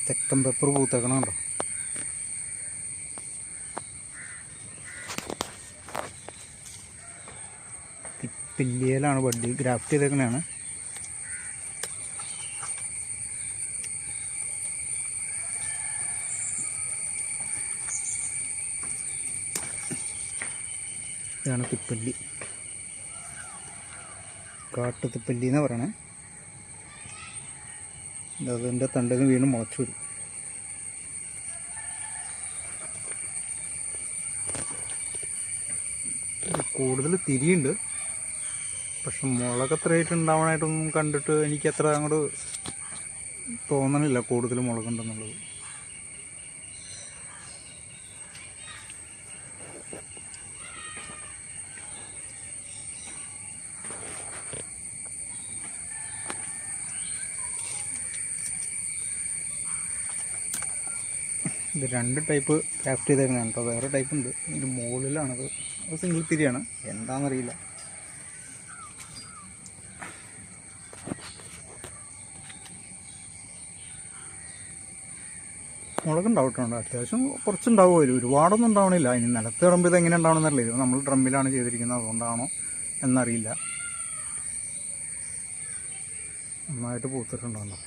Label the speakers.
Speaker 1: തെക്കൻ പെപ്പർ പൂത്തേക്കണുണ്ടോ? പില്ലിയിലാണ് ബഡ്ഡി ഗ്രാഫ്റ്റ് ചെയ്തേക്കണതാണ്. ഇതാണ് തിപ്പല്ലി, കാട്ടു തിപ്പല്ലി എന്ന് പറയണേ. അതിൻ്റെ തണ്ടിൽ വീണ്ടും മുളച്ചു വരും. കൂടുതൽ തിരിയുണ്ട്, പക്ഷെ മുളക് എത്രയായിട്ട് ഉണ്ടാവാനായിട്ടൊന്നും കണ്ടിട്ട് എനിക്ക് അത്ര അങ്ങോട്ട് തോന്നണില്ല കൂടുതൽ മുളകുണ്ടെന്നുള്ളത്. ഇത് 2 ടൈപ്പ് ക്രാഫ്റ്റ് ചെയ്തേക്കുന്നതാണ് കേട്ടോ. വേറെ ടൈപ്പ് ഉണ്ട്, ഇതിൻ്റെ മുകളിലാണത്. അത് സിംഗിൾ തിരിയാണ്, എന്താണെന്നറിയില്ല. മുളകുണ്ടാവട്ടുണ്ട്, അത്യാവശ്യം കുറച്ചുണ്ടാവുമല്ലോ, ഒരുപാടൊന്നും ഉണ്ടാവണില്ല. ഇനി നിലത്ത് കിടമ്പോൾ ഇത് എങ്ങനെ ഉണ്ടാവണമെന്നറിയില്ല. ഇത് നമ്മൾ ഡ്രമ്മിലാണ് ചെയ്തിരിക്കുന്നത്, അതുകൊണ്ടാണോ എന്നറിയില്ല. നന്നായിട്ട് പൂത്തിട്ടുണ്ടോ.